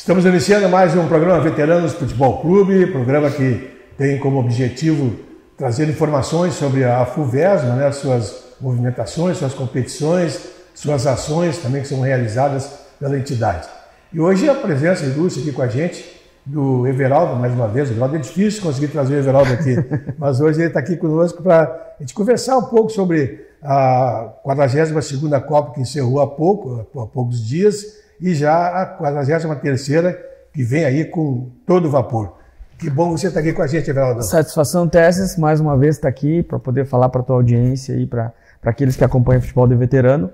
Estamos iniciando mais um programa Veteranos Futebol Clube, programa que tem como objetivo trazer informações sobre a FUVESMA, né, suas movimentações, suas competições, suas ações também que são realizadas pela entidade. E hoje a presença ilustre aqui com a gente do Everaldo, mais uma vez. O Everaldo é difícil conseguir trazer o Everaldo aqui, mas hoje ele está aqui conosco para a gente conversar um pouco sobre a 42ª Copa que encerrou há poucos dias, e já a 43ª que vem aí com todo vapor. Que bom você estar aqui com a gente, Everaldo. Satisfação, Tesses, mais uma vez estar aqui para poder falar para a tua audiência e para aqueles que acompanham o futebol de veterano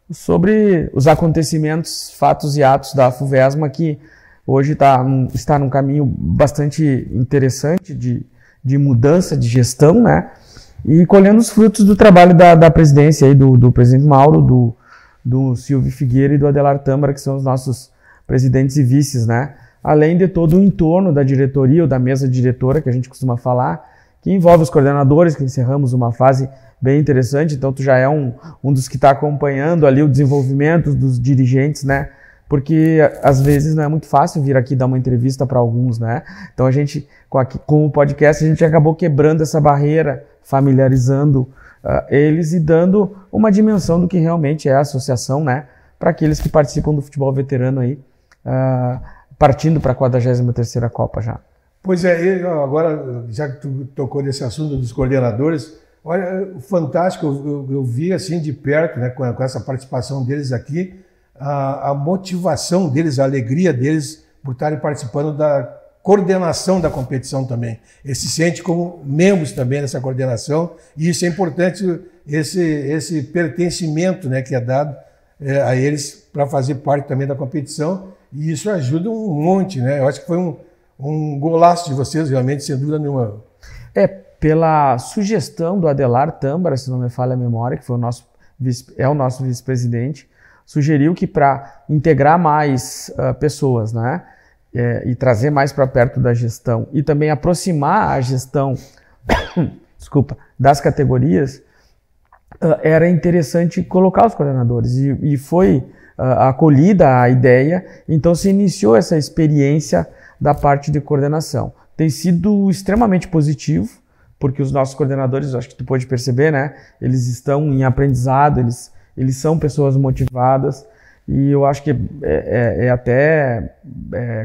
sobre os acontecimentos, fatos e atos da FUVESMA, que hoje está num caminho bastante interessante de mudança de gestão, né? E colhendo os frutos do trabalho da presidência aí, do presidente Mauro, do Silvio Figueira e do Adelar Tâmara, que são os nossos presidentes e vices, né? Além de todo o entorno da diretoria ou da mesa diretora, que a gente costuma falar, que envolve os coordenadores, que encerramos uma fase bem interessante. Então tu já é um dos que está acompanhando ali o desenvolvimento dos dirigentes, né? Porque às vezes não é muito fácil vir aqui dar uma entrevista para alguns, né? Então a gente, com o podcast, a gente acabou quebrando essa barreira, familiarizando eles e dando uma dimensão do que realmente é a associação, né? Para aqueles que participam do futebol veterano aí, partindo para a 43ª Copa já. Pois é, agora, já que tu tocou nesse assunto dos coordenadores, olha, fantástico, eu vi assim de perto, né, com essa participação deles aqui, a motivação deles, a alegria deles por estarem participando da coordenação da competição também. Eles se sentem como membros também dessa coordenação, e isso é importante, esse pertencimento, né, que é dado a eles para fazer parte também da competição, e isso ajuda um monte, né? Eu acho que foi um golaço de vocês, realmente, sem dúvida nenhuma. Pela sugestão do Adelar Tâmara, se não me falha a memória, que foi o nosso vice-presidente, sugeriu que para integrar mais pessoas, né, e trazer mais para perto da gestão e também aproximar a gestão das categorias, era interessante colocar os coordenadores e foi acolhida a ideia. Então se iniciou essa experiência da parte de coordenação. Tem sido extremamente positivo, porque os nossos coordenadores, acho que tu pode perceber, né, eles estão em aprendizado, eles são pessoas motivadas, e eu acho que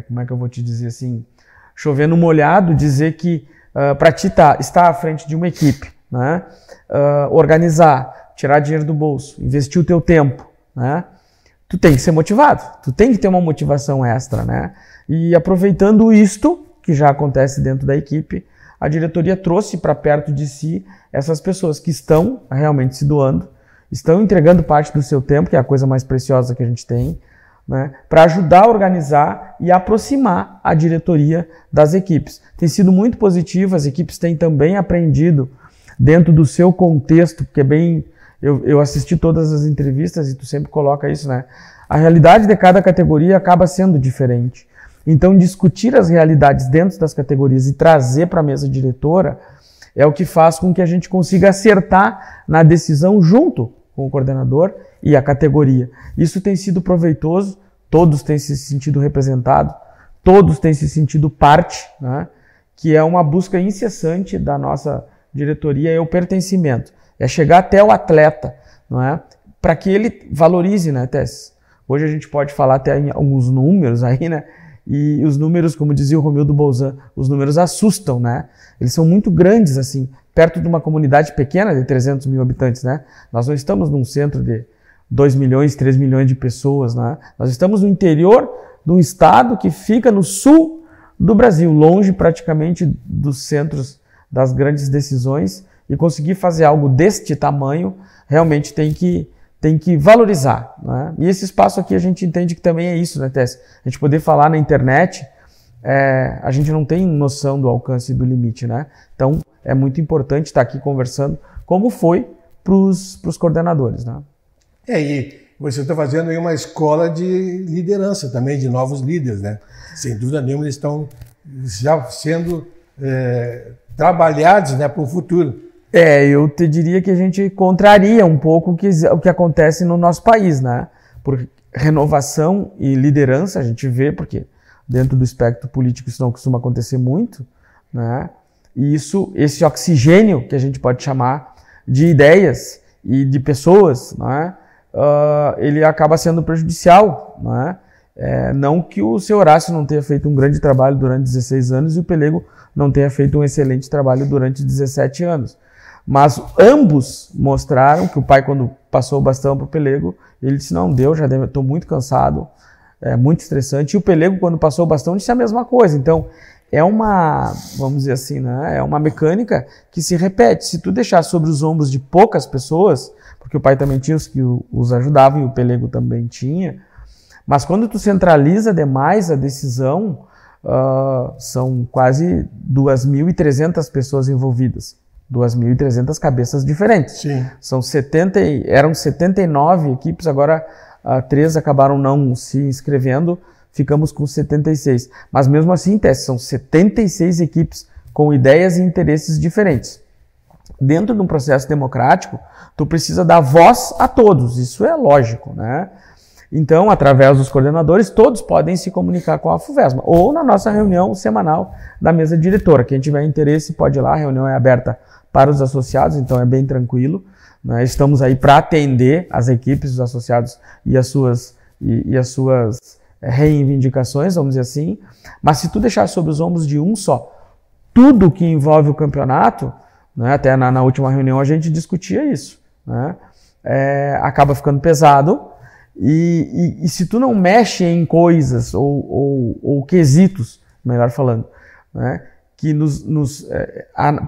como é que eu vou te dizer assim, chover no molhado, dizer que para ti estar à frente de uma equipe, né, organizar, tirar dinheiro do bolso, investir o teu tempo, né, tu tem que ser motivado, tu tem que ter uma motivação extra, né, e aproveitando isto, que já acontece dentro da equipe, a diretoria trouxe para perto de si essas pessoas que estão realmente se doando, estão entregando parte do seu tempo, que é a coisa mais preciosa que a gente tem, né, para ajudar a organizar e aproximar a diretoria das equipes. Tem sido muito positivo, as equipes têm também aprendido dentro do seu contexto, porque eu assisti todas as entrevistas e tu sempre coloca isso, né? A realidade de cada categoria acaba sendo diferente. Então, discutir as realidades dentro das categorias e trazer para a mesa diretora é o que faz com que a gente consiga acertar na decisão junto com o coordenador e a categoria. Isso tem sido proveitoso, todos têm se sentido representados, todos têm se sentido parte, né? Que é uma busca incessante da nossa diretoria, é o pertencimento, é chegar até o atleta, não é? Para que ele valorize, né, Tess? Hoje a gente pode falar até em alguns números aí, né? E os números, como dizia o Romildo Bolzan, os números assustam, né? Eles são muito grandes, assim, perto de uma comunidade pequena de 300 mil habitantes, né? Nós não estamos num centro de 2 milhões, 3 milhões de pessoas, né? Nós estamos no interior de um estado que fica no sul do Brasil, longe praticamente dos centros das grandes decisões, e conseguir fazer algo deste tamanho realmente tem que valorizar, né? E esse espaço aqui a gente entende que também é isso, né, Tess? A gente poder falar na internet, a gente não tem noção do alcance e do limite, né? Então é muito importante estar aqui conversando, como foi para os coordenadores, né? E você está fazendo aí uma escola de liderança também, de novos líderes, né? Sem dúvida nenhuma eles estão já sendo trabalhados, né, para o futuro. Eu te diria que a gente contraria um pouco o que acontece no nosso país, né? Por renovação e liderança, a gente vê, porque dentro do espectro político isso não costuma acontecer muito, né? E esse oxigênio que a gente pode chamar de ideias e de pessoas, né? Ele acaba sendo prejudicial, né? Não que o seu Horácio não tenha feito um grande trabalho durante 16 anos e o Pelego não tenha feito um excelente trabalho durante 17 anos. Mas ambos mostraram que o pai, quando passou o bastão para o Pelego, ele disse, não, deu, já estou muito cansado, é muito estressante. E o Pelego, quando passou o bastão, disse a mesma coisa. Então, é uma, vamos dizer assim, né? É uma mecânica que se repete. Se tu deixar sobre os ombros de poucas pessoas, porque o pai também tinha os que os ajudavam e o Pelego também tinha, mas quando tu centraliza demais a decisão, são quase 2.300 pessoas envolvidas, 2.300 cabeças diferentes. Sim. Eram 79 equipes, agora 3 acabaram não se inscrevendo, ficamos com 76. Mas mesmo assim, Tess, são 76 equipes com ideias e interesses diferentes. Dentro de um processo democrático, tu precisa dar voz a todos, isso é lógico, né? Então, através dos coordenadores, todos podem se comunicar com a FUVESMA, ou na nossa reunião semanal da mesa diretora. Quem tiver interesse pode ir lá, a reunião é aberta para os associados, então é bem tranquilo, né? Estamos aí para atender as equipes, os associados e as suas reivindicações, vamos dizer assim. Mas se tu deixar sobre os ombros de um só tudo que envolve o campeonato, né? Até na última reunião a gente discutia isso, né? Acaba ficando pesado. E se tu não mexe em coisas ou quesitos, melhor falando, né, que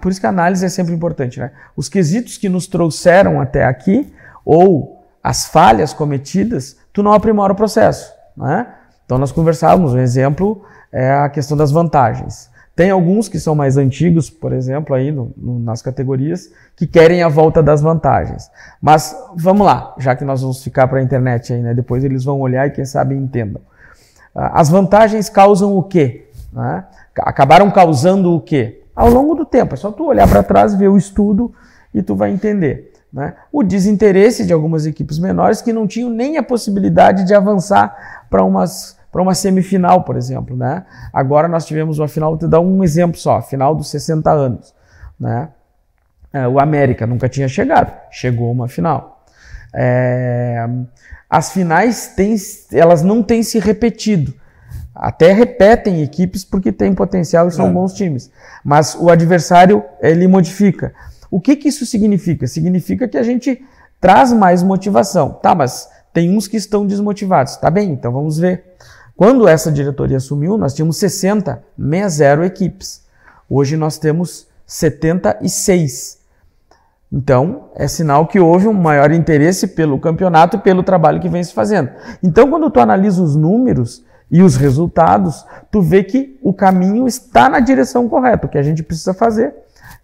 por isso que a análise é sempre importante, né? Os quesitos que nos trouxeram até aqui ou as falhas cometidas, tu não aprimora o processo, né? Então nós conversávamos, um exemplo é a questão das vantagens. Tem alguns que são mais antigos, por exemplo, aí nas categorias, que querem a volta das vantagens. Mas vamos lá, já que nós vamos ficar para a internet aí, né? Depois eles vão olhar e quem sabe entendam. As vantagens causam o quê? Né? Acabaram causando o quê? Ao longo do tempo. É só tu olhar para trás, ver o estudo e tu vai entender, né? O desinteresse de algumas equipes menores que não tinham nem a possibilidade de avançar para uma semifinal, por exemplo, né? Agora nós tivemos uma final, vou te dar um exemplo só, a final dos 60 anos, né? O América nunca tinha chegado, chegou uma final. As finais elas não têm se repetido, até repetem equipes porque têm potencial e são bons times, mas o adversário ele modifica. O que isso significa? Significa que a gente traz mais motivação, tá? Mas tem uns que estão desmotivados, tá bem? Então vamos ver. Quando essa diretoria assumiu, nós tínhamos 60 equipes. Hoje nós temos 76. Então, é sinal que houve um maior interesse pelo campeonato e pelo trabalho que vem se fazendo. Então, quando tu analisa os números e os resultados, tu vê que o caminho está na direção correta. O que a gente precisa fazer,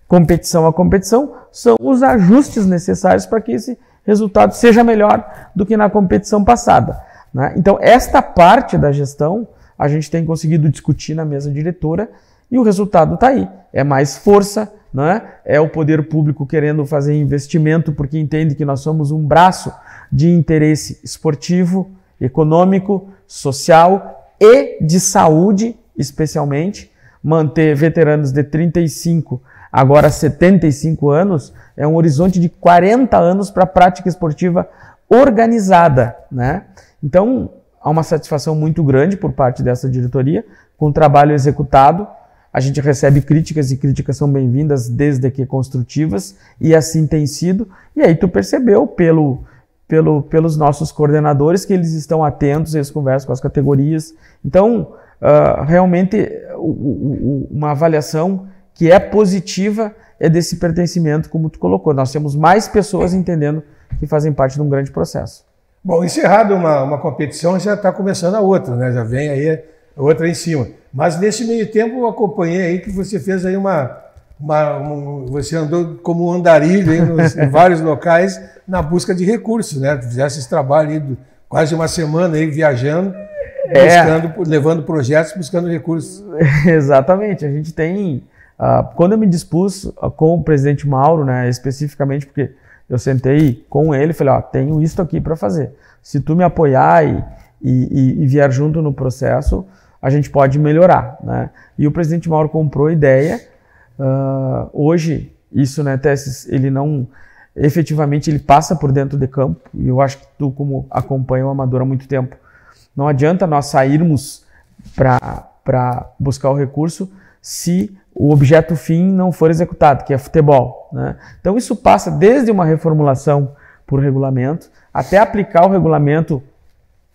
competição a competição, são os ajustes necessários para que esse resultado seja melhor do que na competição passada, né? Então, esta parte da gestão a gente tem conseguido discutir na mesa diretora e o resultado está aí. É mais força, né? É o poder público querendo fazer investimento porque entende que nós somos um braço de interesse esportivo, econômico, social e de saúde, especialmente. Manter veteranos de 35, agora 75 anos, é um horizonte de 40 anos para a prática esportiva organizada, né? Então, há uma satisfação muito grande por parte dessa diretoria com o trabalho executado. A gente recebe críticas e críticas são bem-vindas desde que construtivas e assim tem sido. E aí tu percebeu pelos nossos coordenadores que eles estão atentos, eles conversam com as categorias. Então, realmente, uma avaliação que é positiva é desse pertencimento, como tu colocou. Nós temos mais pessoas entendendo que fazem parte de um grande processo. Bom, encerrada uma competição, já está começando a outra, né? Já vem aí a outra em cima. Mas nesse meio tempo eu acompanhei aí que você fez aí você andou como um andarilho aí em vários locais na busca de recursos, né? Fizesse esse trabalho aí quase uma semana aí viajando, levando projetos, buscando recursos. Exatamente, a gente tem... quando eu me dispus com o presidente Mauro, né, especificamente porque eu sentei com ele e falei, tenho isso aqui para fazer. Se tu me apoiar e vier junto no processo, a gente pode melhorar, né? E o presidente Mauro comprou a ideia. Hoje, isso, né, Tesses, ele não... Efetivamente, ele passa por dentro de campo, e eu acho que tu, como acompanha o Amador há muito tempo, não adianta nós sairmos para buscar o recurso se o objeto fim não for executado, que é futebol, né? Então, isso passa desde uma reformulação por regulamento, até aplicar o regulamento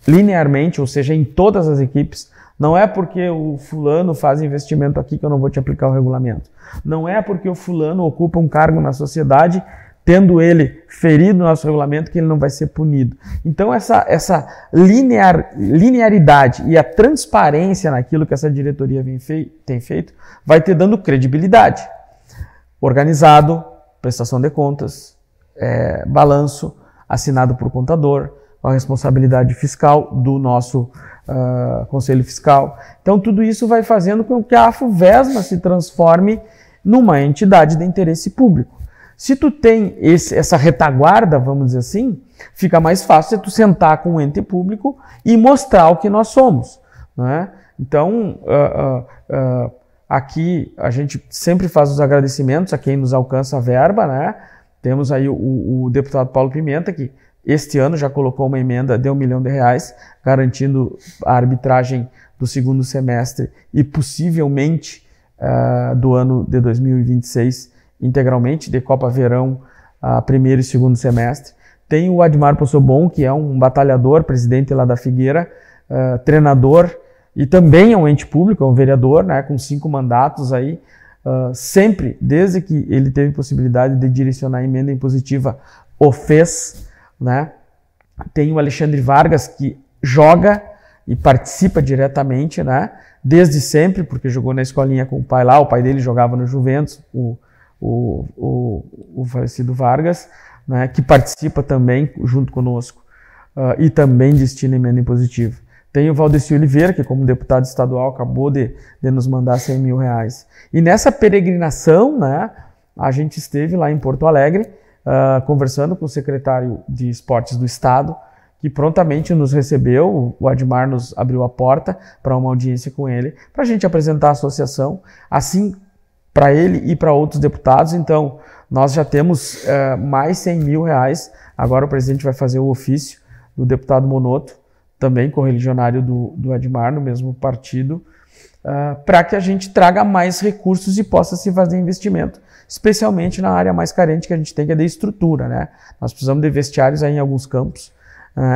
linearmente, ou seja, em todas as equipes. Não é porque o fulano faz investimento aqui que eu não vou te aplicar o regulamento. Não é porque o fulano ocupa um cargo na sociedade, tendo ele ferido o nosso regulamento, que ele não vai ser punido. Então, essa linearidade e a transparência naquilo que essa diretoria tem feito, vai te dando credibilidade. Organizado, prestação de contas, balanço, assinado por contador, com a responsabilidade fiscal do nosso Conselho Fiscal. Então, tudo isso vai fazendo com que a AFUVESMA se transforme numa entidade de interesse público. Se tu tem essa retaguarda, vamos dizer assim, fica mais fácil tu sentar com o ente público e mostrar o que nós somos, né? Então, aqui a gente sempre faz os agradecimentos a quem nos alcança a verba, né? Temos aí o deputado Paulo Pimenta, que este ano já colocou uma emenda de R$1 milhão, garantindo a arbitragem do segundo semestre e possivelmente do ano de 2026 integralmente, de Copa Verão, primeiro e segundo semestre. Tem o Admar Possobon, que é um batalhador, presidente lá da Figueira, treinador, e também é um ente público, é um vereador, né, com 5 mandatos aí, sempre, desde que ele teve possibilidade de direcionar a emenda impositiva, o fez, né? Tem o Alexandre Vargas, que joga e participa diretamente, né, desde sempre, porque jogou na escolinha com o pai lá, o pai dele jogava no Juventus, o falecido Vargas, né, que participa também junto conosco e também destina emenda impositiva. Tem o Valdeci Oliveira, que como deputado estadual acabou de nos mandar R$100 mil. E nessa peregrinação, né, a gente esteve lá em Porto Alegre, conversando com o secretário de Esportes do Estado, que prontamente nos recebeu. O Admar nos abriu a porta para uma audiência com ele, para a gente apresentar a associação, assim para ele e para outros deputados. Então, nós já temos mais R$100 mil. Agora o presidente vai fazer o ofício do deputado Monoto, também correligionário do Admar, no mesmo partido, para que a gente traga mais recursos e possa se fazer investimento, especialmente na área mais carente que a gente tem, que é de estrutura, né? Nós precisamos de vestiários aí em alguns campos.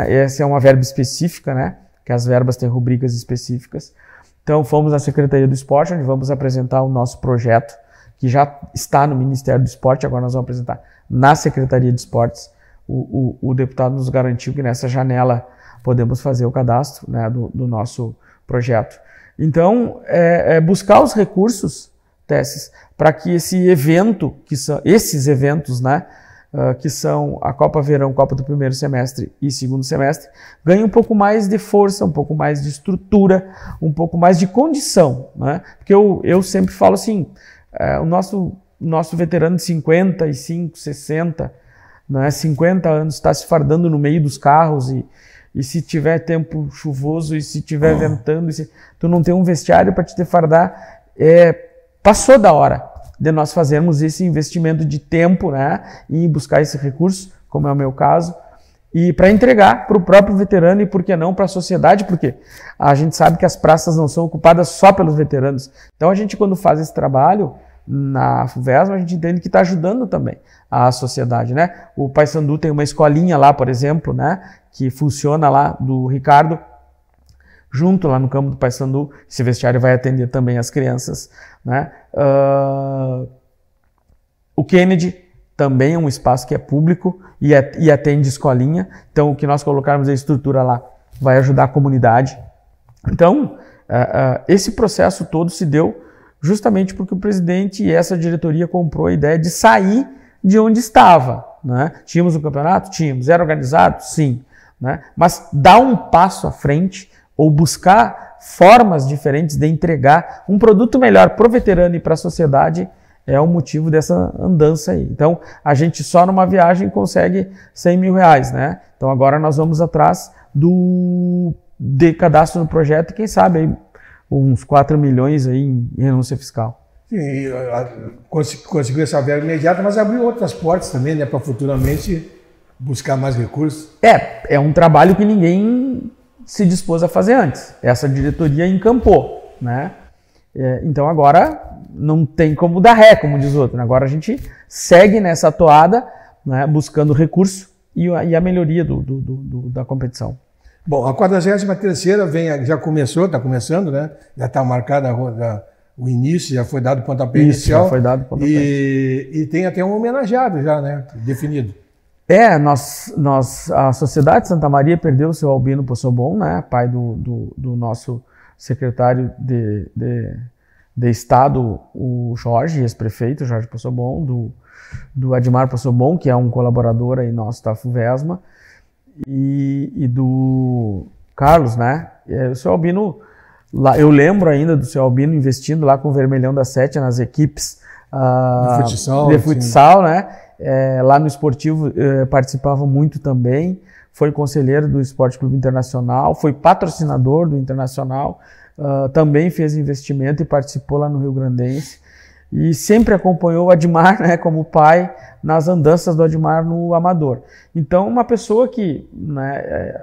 Essa é uma verba específica, né? Que as verbas têm rubricas específicas. Então, fomos à Secretaria do Esporte, onde vamos apresentar o nosso projeto, que já está no Ministério do Esporte, agora nós vamos apresentar na Secretaria de Esportes. O deputado nos garantiu que nessa janela podemos fazer o cadastro, né, do nosso projeto. Então, buscar os recursos, Tesses, para que esse evento, esses eventos, né, que são a Copa Verão, Copa do primeiro semestre e segundo semestre, ganhem um pouco mais de força, um pouco mais de estrutura, um pouco mais de condição, né? Porque eu sempre falo assim, o nosso veterano de 55, 60, né, 50 anos está se fardando no meio dos carros e se tiver tempo chuvoso e se tiver ventando, tu não tem um vestiário para te fardar, passou da hora de nós fazermos esse investimento de tempo, né, e buscar esse recurso, como é o meu caso, e para entregar para o próprio veterano e, por que não, para a sociedade, porque a gente sabe que as praças não são ocupadas só pelos veteranos. Então a gente, quando faz esse trabalho na FUVESMA, a gente entende que está ajudando também a sociedade, né? O Paysandu tem uma escolinha lá, por exemplo, né, que funciona lá do Ricardo, junto lá no campo do Paysandu. Esse vestiário vai atender também as crianças, né? O Kennedy também é um espaço que é público e atende escolinha. Então, o que nós colocarmos a estrutura lá vai ajudar a comunidade. Então, esse processo todo se deu justamente porque o presidente e essa diretoria comprou a ideia de sair de onde estava, né? Tínhamos um campeonato? Tínhamos. Era organizado? Sim, né? Mas dar um passo à frente ou buscar formas diferentes de entregar um produto melhor para o veterano e para a sociedade é o motivo dessa andança aí. Então, a gente só numa viagem consegue R$100 mil, né? Então, agora nós vamos atrás de cadastro no projeto e, quem sabe, aí, uns 4 milhões aí em renúncia fiscal. Sim, conseguiu essa verba imediata, mas abriu outras portas também, né, para futuramente buscar mais recursos. É um trabalho que ninguém se dispôs a fazer antes. Essa diretoria encampou, né? Então agora não tem como dar ré, como diz o outro. Agora a gente segue nessa toada, né, buscando recurso e a melhoria da competição. Bom, a 43ª já começou, está começando, né? Já está marcada o início, já foi dado o pontapé inicial. Já foi dado o pontapé. E tem até um homenageado já, né? Definido. A Sociedade Santa Maria perdeu o seu Albino Possobon, né? Pai do nosso secretário de Estado, o Jorge, ex-prefeito Jorge Possobon, do Admar Possobon, que é um colaborador aí nosso da FUVESMA, e do Carlos, né? O seu Albino, lá, eu lembro ainda do seu Albino investindo lá com o Vermelhão da Sete nas equipes de futsal, né? Lá no esportivo participava muito também, foi conselheiro do Esporte Clube Internacional, foi patrocinador do Internacional, também fez investimento e participou lá no Rio Grandense e sempre acompanhou o Admar, né, como pai nas andanças do Admar no Amador. Então, uma pessoa que, né,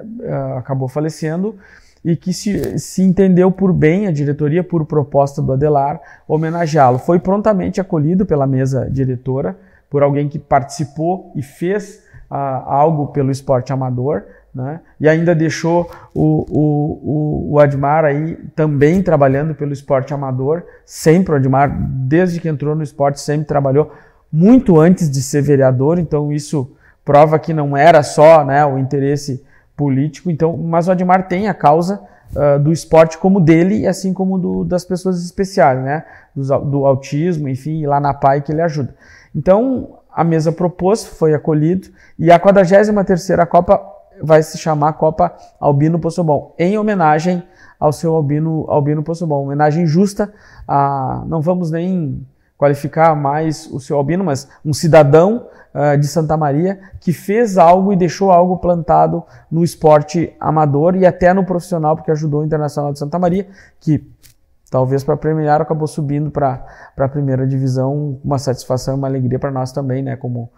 acabou falecendo e que se entendeu por bem, a diretoria, por proposta do Adelar, homenageá-lo. Foi prontamente acolhido pela mesa diretora, por alguém que participou e fez algo pelo esporte amador, né? E ainda deixou o Admar aí também trabalhando pelo esporte amador, sempre o Admar, desde que entrou no esporte, sempre trabalhou, muito antes de ser vereador, então isso prova que não era só, né, o interesse político, então, mas o Admar tem a causa do esporte como dele, assim como das pessoas especiais, né, do autismo, enfim, lá na PAI que ele ajuda. Então, a mesa propôs, foi acolhido, e a 43ª Copa vai se chamar Copa Albino Possobon, em homenagem ao seu Albino Possobon. Homenagem justa, não vamos nem qualificar mais o seu Albino, mas um cidadão de Santa Maria que fez algo e deixou algo plantado no esporte amador e até no profissional, porque ajudou o Internacional de Santa Maria, que talvez para premiar acabou subindo para a primeira divisão, uma satisfação e uma alegria para nós também, né, como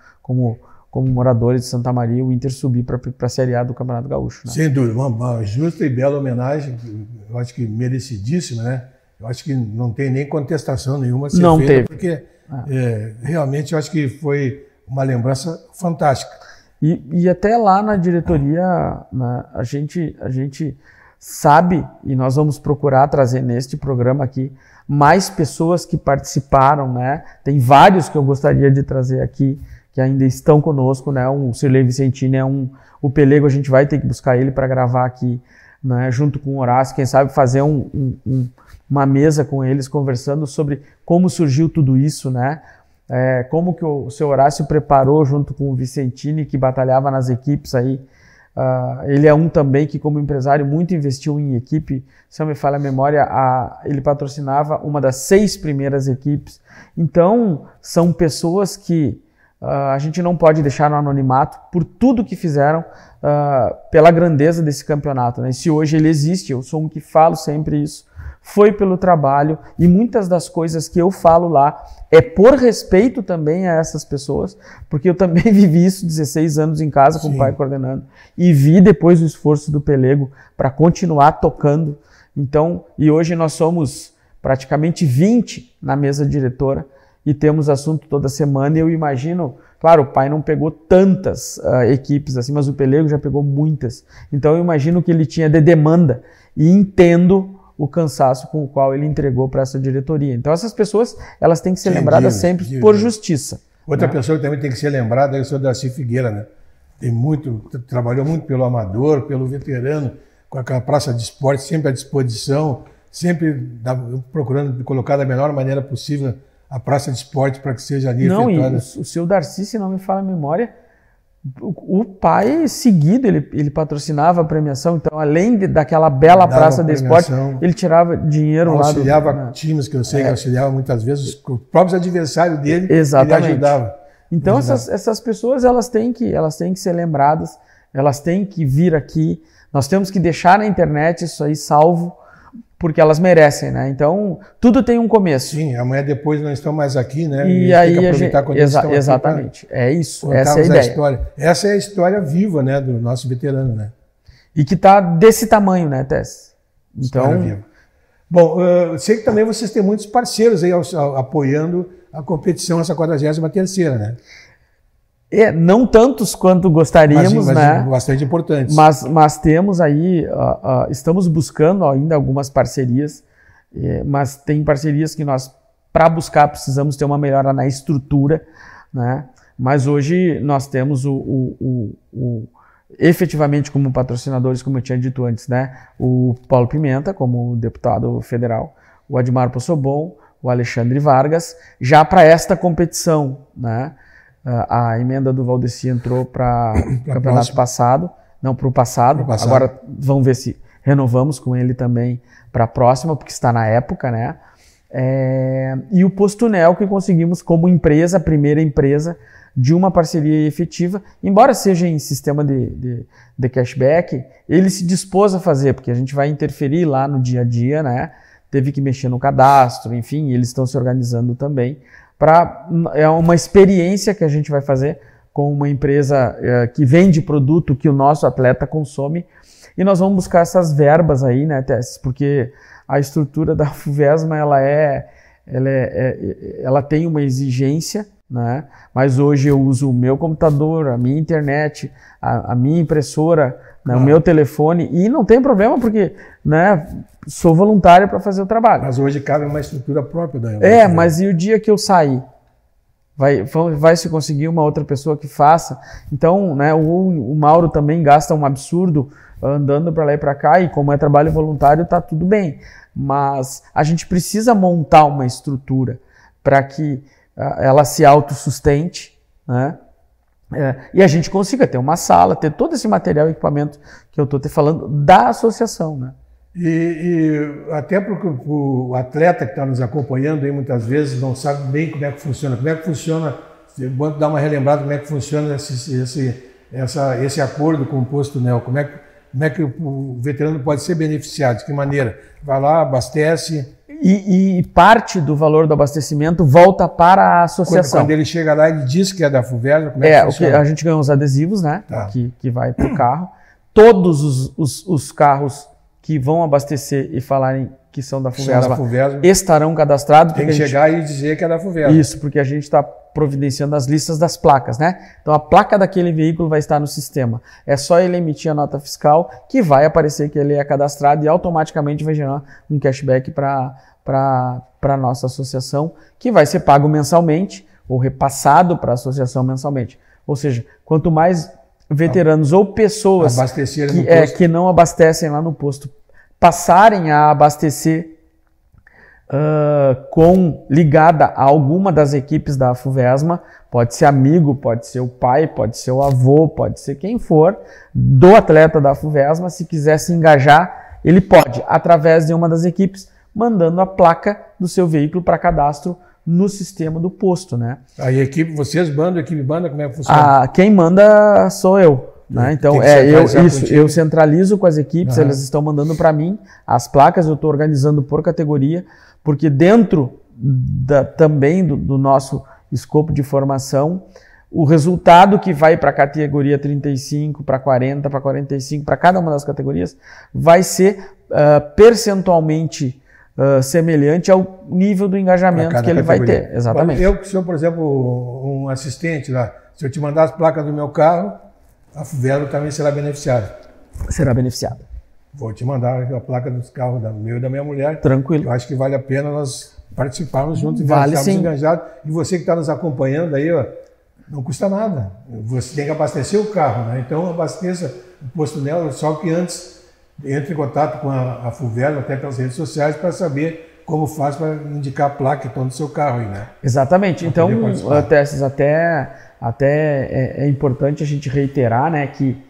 moradores de Santa Maria, o Inter subir para a Série A do Campeonato Gaúcho. Né? Sem dúvida, uma justa e bela homenagem, eu acho que merecidíssima, né? Eu acho que não tem nem contestação nenhuma a ser não feita, teve. Porque realmente eu acho que foi uma lembrança fantástica. E até lá na diretoria, né, a gente sabe, e nós vamos procurar trazer neste programa aqui, mais pessoas que participaram, né? Tem vários que eu gostaria de trazer aqui, que ainda estão conosco, né? O Cirlei Vicentini o Pelego, a gente vai ter que buscar ele para gravar aqui, né? Junto com o Horácio, quem sabe fazer uma mesa com eles, conversando sobre como surgiu tudo isso, né? Como que o seu Horácio preparou junto com o Vicentini, que batalhava nas equipes aí. Ele é também que, como empresário, muito investiu em equipe. Se não me falha a memória, ele patrocinava uma das 6 primeiras equipes. Então, são pessoas que a gente não pode deixar no anonimato por tudo que fizeram, pela grandeza desse campeonato, né? E se hoje ele existe, eu sou um que falo sempre isso, foi pelo trabalho, e muitas das coisas que eu falo lá é por respeito também a essas pessoas, porque eu também vivi isso 16 anos em casa com o pai coordenando, e vi depois o esforço do Pelego para continuar tocando. Então, e hoje nós somos praticamente 20 na mesa diretora, e temos assunto toda semana, e eu imagino, claro, o pai não pegou tantas equipes assim, mas o Pelego já pegou muitas. Então eu imagino que ele tinha de demanda, e entendo o cansaço com o qual ele entregou para essa diretoria. Então essas pessoas, elas têm que ser lembradas sempre por justiça. Outra pessoa que também tem que ser lembrada é o senhor Darcy Figueira, né? Trabalhou muito pelo amador, pelo veterano, com aquela praça de esporte sempre à disposição, sempre procurando colocar da melhor maneira possível a praça de esporte para que seja ali efetuada. Não, e o seu Darcy, se não me falha a memória, o pai seguido, ele patrocinava a premiação, então além daquela bela praça de esporte, ele tirava dinheiro lá do... Auxiliava times que eu sei que auxiliava muitas vezes, os próprios adversários dele, exatamente. Ele ajudava. Então essas pessoas, elas têm que ser lembradas, elas têm que vir aqui, nós temos que deixar na internet isso aí salvo, porque elas merecem, né? Então, tudo tem um começo. Sim, amanhã depois não estão mais aqui, né? E aí tem que aproveitar quando eles estão exatamente. É isso, essa é a ideia. História. Essa é a história viva, né, do nosso veterano, né? E que está desse tamanho, né, Tess? Então, viva. Bom, sei que também vocês têm muitos parceiros aí apoiando a competição, essa 43ª, né? Não tantos quanto gostaríamos, mas né? Bastante importantes. Mas temos aí, estamos buscando ainda algumas parcerias, mas tem parcerias que nós, para buscar, precisamos ter uma melhora na estrutura, né? Mas hoje nós temos efetivamente como patrocinadores, como eu tinha dito antes, né? O Paulo Pimenta, como deputado federal, o Admar Possobon, o Alexandre Vargas, já para esta competição, né? A emenda do Valdeci entrou para o campeonato passado, não para o passado. Agora vamos ver se renovamos com ele também para a próxima, porque está na época, né? E o Postunel, que conseguimos como empresa, a primeira empresa de uma parceria efetiva, embora seja em sistema de cashback, ele se dispôs a fazer, porque a gente vai interferir lá no dia a dia, né? Teve que mexer no cadastro, enfim, eles estão se organizando também. É uma experiência que a gente vai fazer com uma empresa que vende produto que o nosso atleta consome, e nós vamos buscar essas verbas aí, né, Tess? Porque a estrutura da FUVESMA ela tem uma exigência, né? Mas hoje eu uso o meu computador, a minha internet, a minha impressora, né, o meu telefone, e não tem problema porque, né, sou voluntário para fazer o trabalho. Mas hoje cabe uma estrutura própria da mas e o dia que eu sair? Vai se conseguir uma outra pessoa que faça? Então, né, o Mauro também gasta um absurdo andando para lá e para cá, e como é trabalho voluntário, tá tudo bem. Mas a gente precisa montar uma estrutura para que ela se autossustente, né? E a gente consiga ter uma sala, ter todo esse material e equipamento que eu estou te falando da associação, né? E até porque o atleta que está nos acompanhando aí muitas vezes não sabe bem como é que funciona. Como é que funciona, vamos dar uma relembrada como é que funciona esse acordo com o Postunel, como é que o veterano pode ser beneficiado, de que maneira? Vai lá, abastece... E parte do valor do abastecimento volta para a associação. Quando ele chega lá, ele diz que é da FUVESMA, como é que funciona? A gente ganha os adesivos, né? Tá. Que vai para o carro. Todos os carros que vão abastecer e falarem que são da FUVESMA estarão cadastrados. Tem que chegar e dizer que é da FUVESMA. Isso, porque a gente está providenciando as listas das placas, né? Então a placa daquele veículo vai estar no sistema. É só ele emitir a nota fiscal que vai aparecer que ele é cadastrado e automaticamente vai gerar um cashback para a nossa associação, que vai ser pago mensalmente ou repassado para a associação mensalmente. Ou seja, quanto mais veteranos ou pessoas que não abastecem lá no posto passarem a abastecer ligada a alguma das equipes da FUVESMA, pode ser amigo, pode ser o pai, pode ser o avô, pode ser quem for, do atleta da FUVESMA, se quiser se engajar, ele pode, através de uma das equipes, mandando a placa do seu veículo para cadastro no sistema do posto, né? A equipe, vocês mandam, a equipe manda, como é que funciona? Quem manda sou eu. Né? Então, eu centralizo com as equipes, elas estão mandando para mim as placas, eu estou organizando por categoria, porque dentro também do nosso escopo de formação, o resultado que vai para a categoria 35, para 40, para 45, para cada uma das categorias, vai ser percentualmente semelhante ao nível do engajamento que ele vai ter. Exatamente. Eu que sou, por exemplo, um assistente lá, se eu te mandar as placas do meu carro, a FUVESMA também será beneficiada. Será beneficiada. Vou te mandar a placa dos carros do meu e da minha mulher. Tranquilo. Eu acho que vale a pena nós participarmos juntos e estarmos engajados. E você que está nos acompanhando aí, ó, não custa nada. Você tem que abastecer o carro, né? Então abasteça o Postunel, só que antes entre em contato com a FUVESMA, até pelas redes sociais, para saber como faz para indicar a placa que está no seu carro aí, né? Exatamente. Então, Tesses, até é importante a gente reiterar, né, que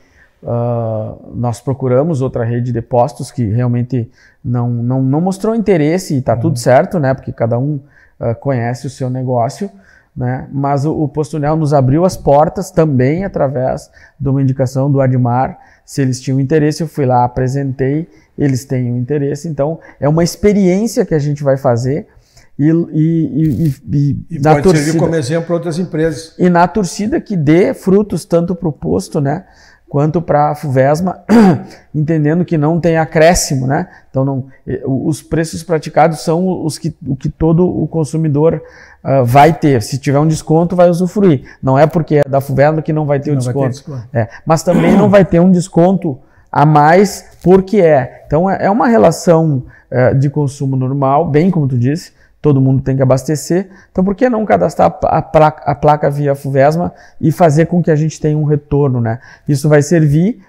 nós procuramos outra rede de postos que realmente não mostrou interesse, e está tudo certo, né, porque cada um conhece o seu negócio, né, mas o Postunel nos abriu as portas também através de uma indicação do Admar, Se eles tinham interesse, eu fui lá, apresentei, eles têm um interesse, então é uma experiência que a gente vai fazer e pode torcida, servir como exemplo para outras empresas. E na torcida que dê frutos tanto para o posto, né, quanto para a FUVESMA, entendendo que não tem acréscimo, né? Então os preços praticados são o que todo o consumidor vai ter. Se tiver um desconto, vai usufruir. Não é porque é da FUVESMA que não vai ter o desconto. Mas também não vai ter um desconto a mais porque é. Então é uma relação de consumo normal, bem como tu disse, todo mundo tem que abastecer. Então, por que não cadastrar a placa via FUVESMA e fazer com que a gente tenha um retorno, né? Isso vai servir,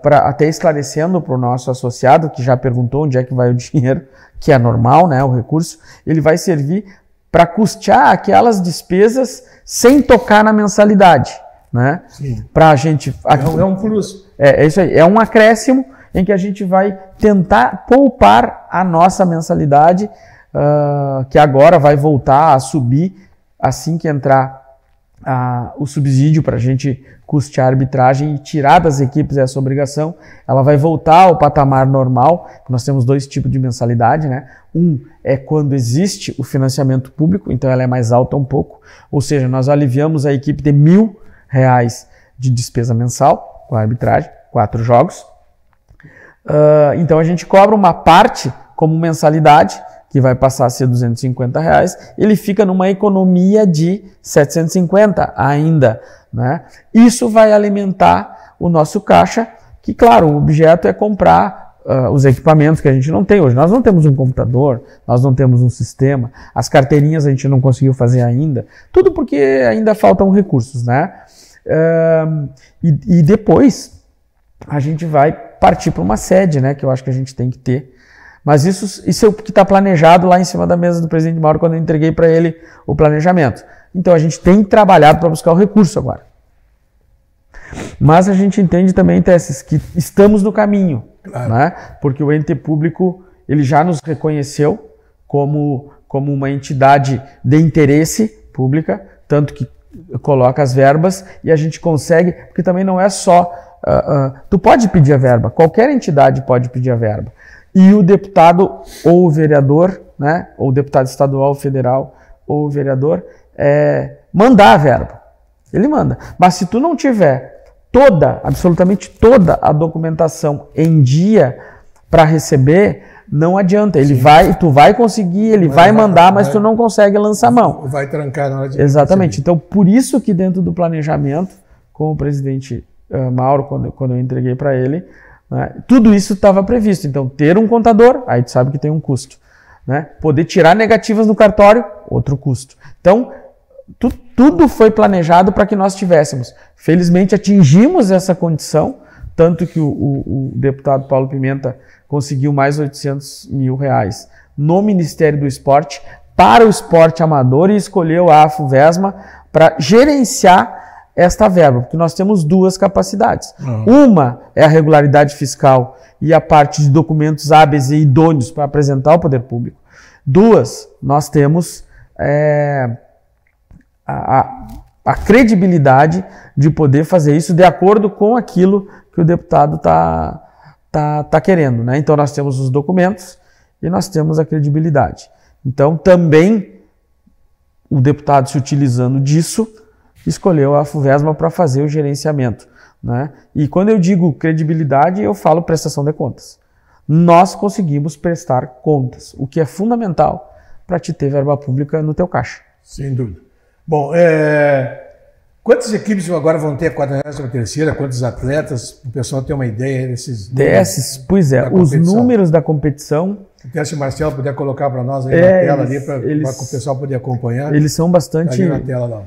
até esclarecendo para o nosso associado, que já perguntou onde é que vai o dinheiro, que é normal, né, o recurso, ele vai servir para custear aquelas despesas sem tocar na mensalidade, né? Para a gente... É um plus. É isso aí, é um acréscimo em que a gente vai tentar poupar a nossa mensalidade, que agora vai voltar a subir assim que entrar o subsídio para a gente custear a arbitragem e tirar das equipes essa obrigação. Ela vai voltar ao patamar normal. Nós temos dois tipos de mensalidade, né? Um é quando existe o financiamento público, então ela é mais alta um pouco, ou seja, nós aliviamos a equipe de R$1.000 de despesa mensal com a arbitragem, 4 jogos. Então a gente cobra uma parte como mensalidade, que vai passar a ser R$250, ele fica numa economia de 750 ainda, né? Isso vai alimentar o nosso caixa, que claro, o objeto é comprar os equipamentos que a gente não tem hoje. Nós não temos um computador, nós não temos um sistema, as carteirinhas a gente não conseguiu fazer ainda, tudo porque ainda faltam recursos, né? E depois a gente vai partir para uma sede, né, que eu acho que a gente tem que ter. Mas isso é o que está planejado lá em cima da mesa do presidente Mauro quando eu entreguei para ele o planejamento. Então a gente tem trabalhado para buscar o recurso agora. Mas a gente entende também, Tesses, que estamos no caminho, claro, né? Porque o ente público ele já nos reconheceu como uma entidade de interesse pública, tanto que coloca as verbas e a gente consegue, porque também não é só... tu pode pedir a verba, qualquer entidade pode pedir a verba. E o deputado ou o vereador, né, ou o deputado estadual, federal ou o vereador, mandar a verba. Ele manda. Mas se tu não tiver absolutamente toda a documentação em dia para receber, não adianta. Tu vai conseguir, ele vai mandar, mas tu não consegue lançar a mão. Vai trancar na hora de Exatamente. Receber. Então, por isso que dentro do planejamento, com o presidente Mauro, quando eu entreguei para ele, né, tudo isso estava previsto. Então, ter um contador, aí tu sabe que tem um custo. Né? Poder tirar negativas no cartório, outro custo. Então, tudo foi planejado para que nós tivéssemos. Felizmente, atingimos essa condição, tanto que o deputado Paulo Pimenta conseguiu mais R$800 mil no Ministério do Esporte para o esporte amador e escolheu a FUVESMA para gerenciar esta verba, porque nós temos duas capacidades. Uma é a regularidade fiscal e a parte de documentos hábeis e idôneos para apresentar ao poder público. Duas, nós temos a credibilidade de poder fazer isso de acordo com aquilo que o deputado tá querendo, né? Então nós temos os documentos e nós temos a credibilidade. Então também o deputado, se utilizando disso, escolheu a FUVESMA para fazer o gerenciamento, né? E quando eu digo credibilidade, eu falo prestação de contas. Nós conseguimos prestar contas, o que é fundamental para te ter verba pública no teu caixa. Sem dúvida. Bom, quantas equipes agora vão ter a 43ª? Quantos atletas? O pessoal tem uma ideia desses números? Pois é, os números da competição... Até se o Marcelo puder colocar para nós aí na tela ali, para o pessoal poder acompanhar. Eles são bastante... Ali na tela lá.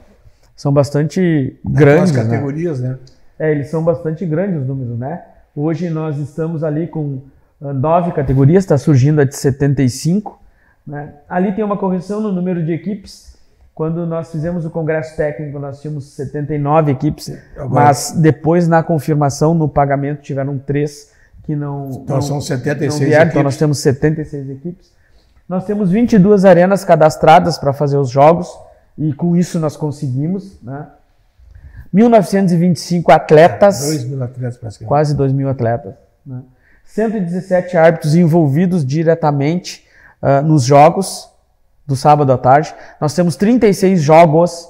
São bastante grandes, as categorias, né? Eles são bastante grandes os números, né? Hoje nós estamos ali com 9 categorias, está surgindo a de 75, né? Ali tem uma correção no número de equipes. Quando nós fizemos o congresso técnico, nós tínhamos 79 equipes, mas depois na confirmação, no pagamento, tiveram 3 que Então são 76 não vieram, equipes. Então nós temos 76 equipes. Nós temos 22 arenas cadastradas para fazer os jogos, e com isso nós conseguimos, né? 1.925 atletas. 2.000 atletas praticamente. Quase 2.000 atletas. Né? 117 árbitros envolvidos diretamente nos jogos do sábado à tarde. Nós temos 36 jogos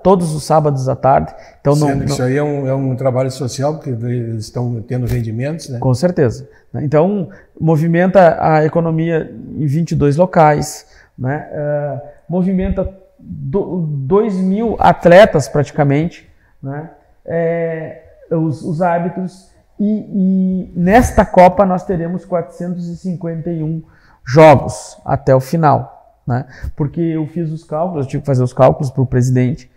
todos os sábados à tarde. Então, isso aí é um trabalho social, porque eles estão tendo rendimentos, né? Com certeza. Então, movimenta a economia em 22 locais, né? Movimenta 2.000 atletas praticamente, né? Os árbitros. E nesta Copa nós teremos 451 jogos até o final. Né? Porque eu fiz os cálculos, eu tive que fazer os cálculos para o presidente,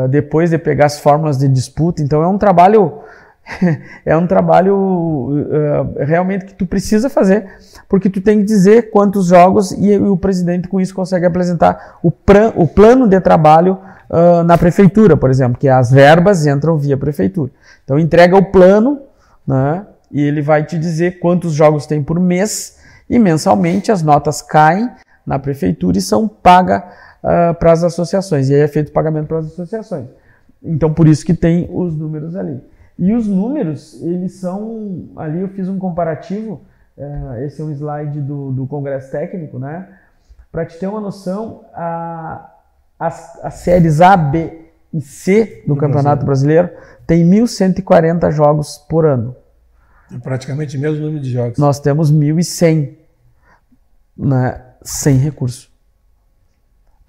depois de pegar as fórmulas de disputa. Então é um trabalho realmente que tu precisa fazer, porque tu tem que dizer quantos jogos e o presidente com isso consegue apresentar o plano de trabalho na prefeitura, por exemplo, que as verbas entram via prefeitura. Então entrega o plano, né? E ele vai te dizer quantos jogos tem por mês, e mensalmente as notas caem na prefeitura e são pagas para as associações. E aí é feito o pagamento para as associações. Então, por isso que tem os números ali. E os números, eles são... Ali eu fiz um comparativo, esse é um slide do Congresso Técnico, né? Para te ter uma noção, as séries A, B e C do Campeonato Brasileiro tem 1.140 jogos por ano. Praticamente o mesmo número de jogos. Nós temos 1.100, né? Sem recurso.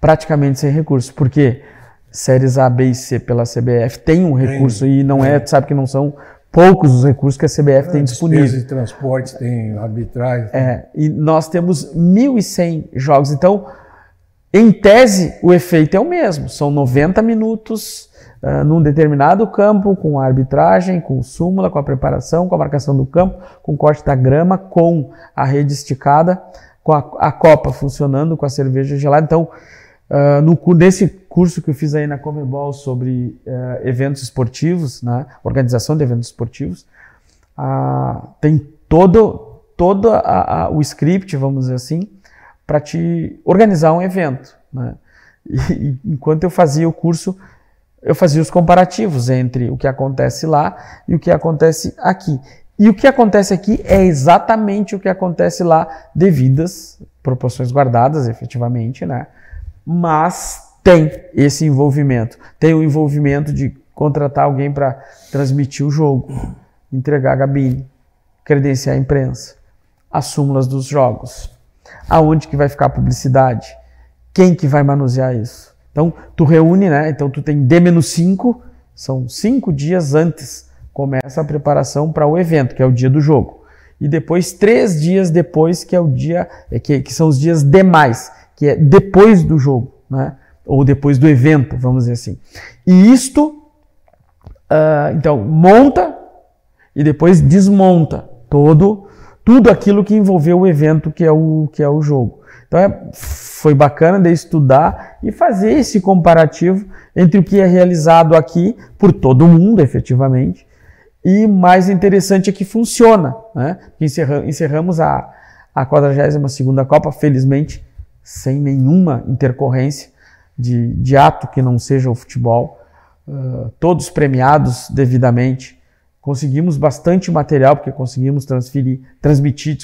Praticamente sem recurso. Porque séries A, B e C pela CBF tem um recurso e não sabe que não são poucos os recursos que a CBF tem disponível. Despesa de transporte, tem arbitragem. E nós temos 1.100 jogos. Então, em tese, o efeito é o mesmo. São 90 minutos num determinado campo, com a arbitragem, com súmula, com a preparação, com a marcação do campo, com o corte da grama, com a rede esticada, com a copa funcionando, com a cerveja gelada. Então, nesse curso que eu fiz aí na Comebol sobre eventos esportivos, né, organização de eventos esportivos, tem todo o script, vamos dizer assim, para te organizar um evento. Né? E enquanto eu fazia o curso, eu fazia os comparativos entre o que acontece lá e o que acontece aqui. E o que acontece aqui é exatamente o que acontece lá, devidas proporções guardadas, efetivamente, né? Mas tem esse envolvimento. Tem o envolvimento de contratar alguém para transmitir o jogo, entregar a gabine, credenciar a imprensa, as súmulas dos jogos, aonde que vai ficar a publicidade, quem que vai manusear isso. Então, tu reúne, né? Então, tu tem D-5, são 5 dias antes, começa a preparação para o evento, que é o dia do jogo. E depois, 3 dias depois, que é o dia, que são os dias demais, que é depois do jogo, né? Ou depois do evento, vamos dizer assim. E isto, então, monta e depois desmonta tudo aquilo que envolveu o evento, que é o jogo. Então, foi bacana de estudar e fazer esse comparativo entre o que é realizado aqui por todo mundo, efetivamente, e mais interessante é que funciona, né? Encerramos a 42ª Copa, felizmente, sem nenhuma intercorrência de ato que não seja o futebol, todos premiados devidamente. Conseguimos bastante material, porque conseguimos transmitir,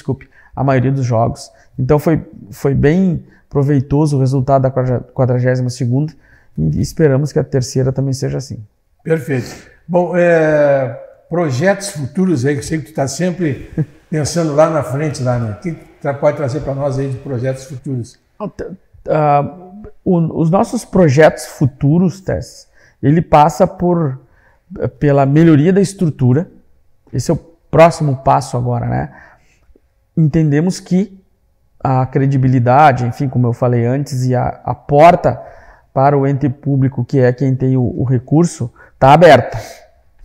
a maioria dos jogos. Então foi bem proveitoso o resultado da 42ª e esperamos que a terceira também seja assim. Perfeito. Bom, projetos futuros aí, que eu sei que tu está sempre pensando lá na frente, lá, né? O que tu pode trazer para nós aí de projetos futuros? Os nossos projetos futuros, Tess, ele passa pela melhoria da estrutura. Esse é o próximo passo agora, né? Entendemos que a credibilidade, enfim, como eu falei antes, e a porta para o ente público, que é quem tem o recurso, está aberta.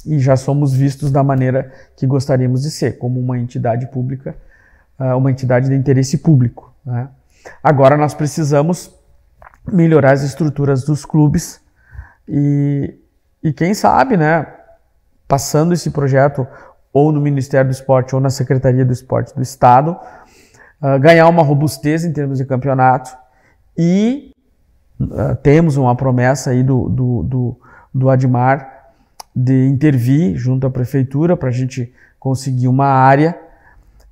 E já somos vistos da maneira que gostaríamos de ser, como uma entidade pública, uma entidade de interesse público, né? Agora nós precisamos melhorar as estruturas dos clubes e quem sabe, né, passando esse projeto ou no Ministério do Esporte ou na Secretaria do Esporte do Estado, ganhar uma robustez em termos de campeonato e temos uma promessa aí do do Admar de intervir junto à prefeitura para a gente conseguir uma área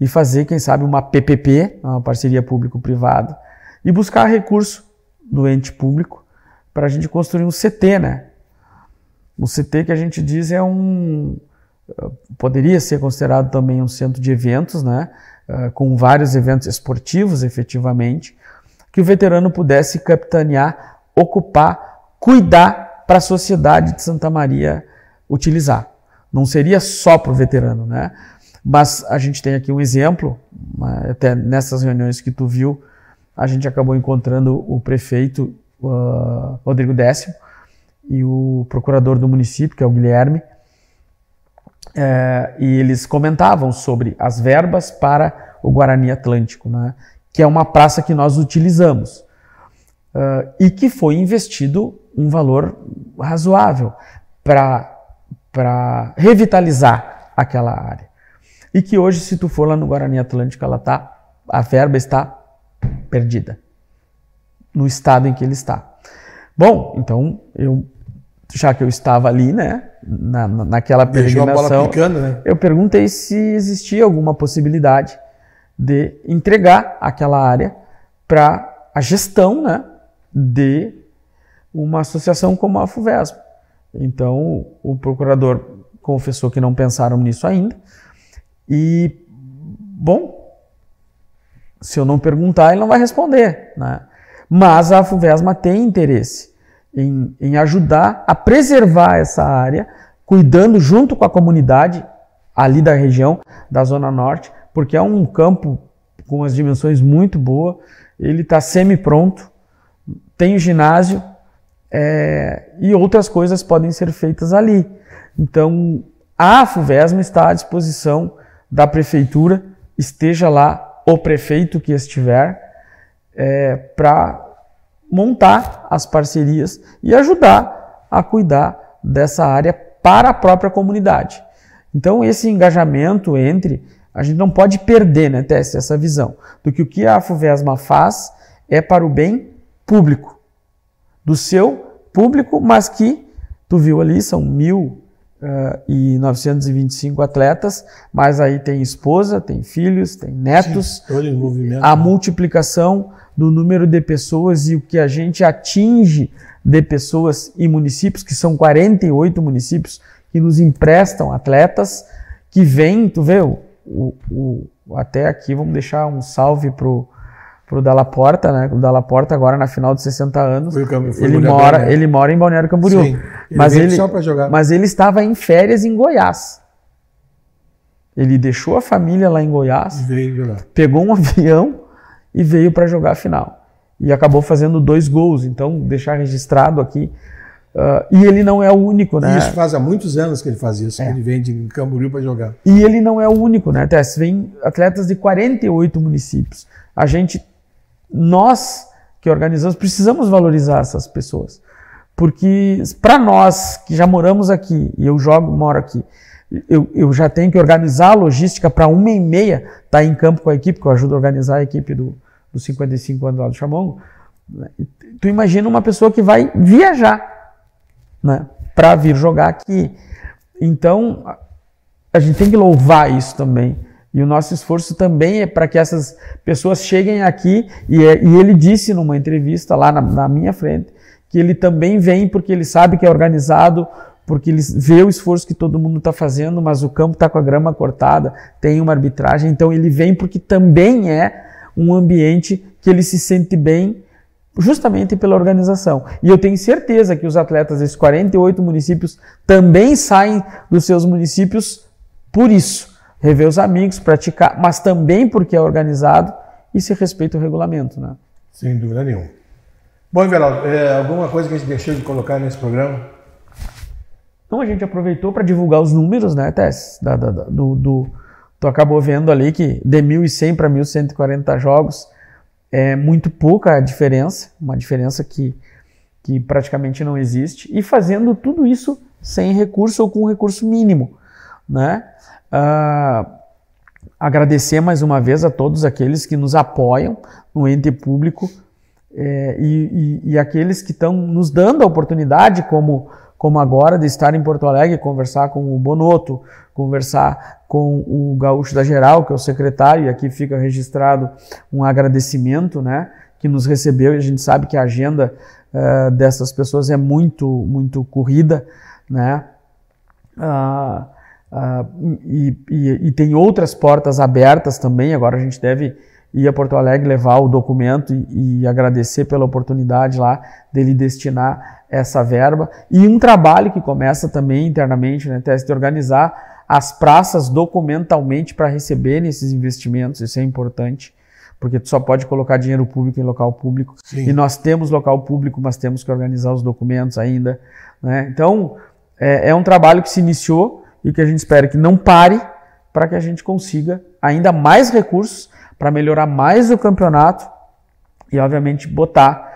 e fazer, quem sabe, uma PPP, uma parceria público-privada, e buscar recurso do ente público para a gente construir um CT, né? O CT que a gente diz poderia ser considerado também um centro de eventos, né? Com vários eventos esportivos, efetivamente, que o veterano pudesse capitanear, ocupar, cuidar para a sociedade de Santa Maria utilizar. Não seria só para o veterano, né? Mas a gente tem aqui um exemplo, até nessas reuniões que tu viu, a gente acabou encontrando o prefeito Rodrigo Décimo e o procurador do município, que é o Guilherme, e eles comentavam sobre as verbas para o Guarani Atlântico, né? Que é uma praça que nós utilizamos e que foi investido um valor razoável para revitalizar aquela área. E que hoje, se tu for lá no Guarani Atlântico, a verba está perdida no estado em que ele está. Bom, então, já que eu estava ali, né, naquela peregrinação, a bola picando, né? Eu perguntei se existia alguma possibilidade de entregar aquela área para a gestão, né, de uma associação como a FUVESM. Então, o procurador confessou que não pensaram nisso ainda. E, bom, se eu não perguntar, ele não vai responder, né? Mas a FUVESMA tem interesse em ajudar a preservar essa área, cuidando junto com a comunidade ali da região, da Zona Norte, porque é um campo com as dimensões muito boas, ele está semi-pronto, tem o ginásio, e outras coisas podem ser feitas ali. Então, a FUVESMA está à disposição da prefeitura, esteja lá o prefeito que estiver, para montar as parcerias e ajudar a cuidar dessa área para a própria comunidade. Então, esse engajamento a gente não pode perder, né, Tess, essa visão do que o que a FUVESMA faz é para o bem público, do seu público, mas que, tu viu ali, são 1.925 atletas, mas aí tem esposa, tem filhos, tem netos. Sim, todo envolvimento. A multiplicação do número de pessoas e o que a gente atinge de pessoas e municípios, que são 48 municípios que nos emprestam atletas, que vêm, tu vê, até aqui, vamos deixar um salve pro Dalla Porta, né? O Dalla Porta agora na final de 60 anos, ele mora em Balneário Camboriú. Sim, só para jogar. Mas ele estava em férias em Goiás. Ele deixou a família lá em Goiás, pegou um avião e veio para jogar a final. E acabou fazendo 2 gols, então deixar registrado aqui. E ele não é o único, né? Isso faz há muitos anos que ele faz isso, ele vem de Camboriú para jogar. E ele não é o único, né, Tess? Vem atletas de 48 municípios. Nós que organizamos, precisamos valorizar essas pessoas. Porque para nós que já moramos aqui, e eu moro aqui, eu já tenho que organizar a logística para 1h30 estar em campo com a equipe, que eu ajudo a organizar a equipe dos 55 anos lá do Chamongo. Tu imagina uma pessoa que vai viajar, né, para vir jogar aqui. Então, a gente tem que louvar isso também. E o nosso esforço também é para que essas pessoas cheguem aqui, e ele disse numa entrevista lá na minha frente, que ele também vem porque ele sabe que é organizado, porque ele vê o esforço que todo mundo está fazendo, mas o campo está com a grama cortada, tem uma arbitragem, então ele vem porque também é um ambiente que ele se sente bem, justamente pela organização. E eu tenho certeza que os atletas desses 48 municípios também saem dos seus municípios por isso. Rever os amigos, praticar, mas também porque é organizado e se respeita o regulamento, né? Sem dúvida nenhuma. Bom, Everaldo, alguma coisa que a gente deixou de colocar nesse programa? Então a gente aproveitou para divulgar os números, né, Tess? Tu acabou vendo ali que de 1.100 para 1.140 jogos é muito pouca a diferença, uma diferença que praticamente não existe, e fazendo tudo isso sem recurso ou com recurso mínimo, né? Agradecer mais uma vez a todos aqueles que nos apoiam no ente público e aqueles que estão nos dando a oportunidade como como agora, de estar em Porto Alegre, conversar com o Bonotto, conversar com o Gaúcho da Geral, que é o secretário, e aqui fica registrado um agradecimento, né, que nos recebeu, e a gente sabe que a agenda dessas pessoas é muito corrida, né, e tem outras portas abertas também. Agora a gente deve ir a Porto Alegre, levar o documento e agradecer pela oportunidade lá dele destinar essa verba. E um trabalho que começa também internamente, né, de organizar as praças documentalmente para receberem esses investimentos. Isso é importante, porque tu só pode colocar dinheiro público em local público. Sim. E nós temos local público, mas temos que organizar os documentos ainda, né? Então, é um trabalho que se iniciou e que a gente espera que não pare, para que a gente consiga ainda mais recursos para melhorar mais o campeonato e, obviamente, botar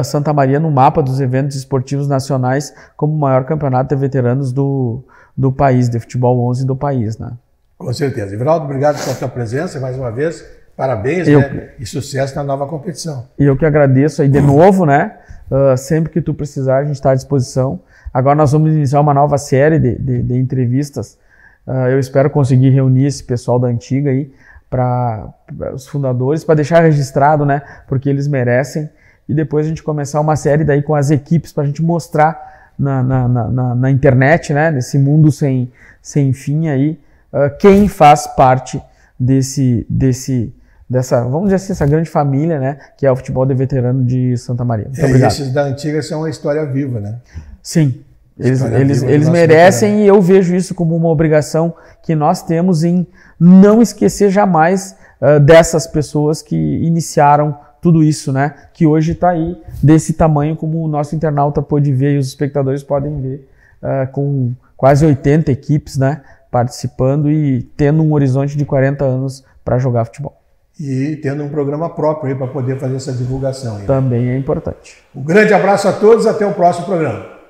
Santa Maria no mapa dos eventos esportivos nacionais como o maior campeonato de veteranos do país, de futebol 11 do país, né? Com certeza. Everaldo, obrigado pela tua presença mais uma vez. Parabéns, né? E sucesso na nova competição. E eu que agradeço aí de novo, né? Sempre que tu precisar, a gente está à disposição. Agora nós vamos iniciar uma nova série de entrevistas. Eu espero conseguir reunir esse pessoal da antiga aí, para os fundadores, para deixar registrado, né? Porque eles merecem. E depois a gente começar uma série daí com as equipes para a gente mostrar na internet, né? Nesse mundo sem fim aí, quem faz parte dessa, vamos dizer assim, essa grande família, né? Que é o futebol de veterano de Santa Maria. Muito obrigado. Esses da antiga são uma história viva, né? Sim. Eles merecem, e eu vejo isso como uma obrigação que nós temos em não esquecer jamais dessas pessoas que iniciaram tudo isso, né? Que hoje está aí desse tamanho, como o nosso internauta pôde ver e os espectadores podem ver, com quase 80 equipes, né, participando e tendo um horizonte de 40 anos para jogar futebol. E tendo um programa próprio aí para poder fazer essa divulgação. Aí, também é importante. Um grande abraço a todos, até o próximo programa.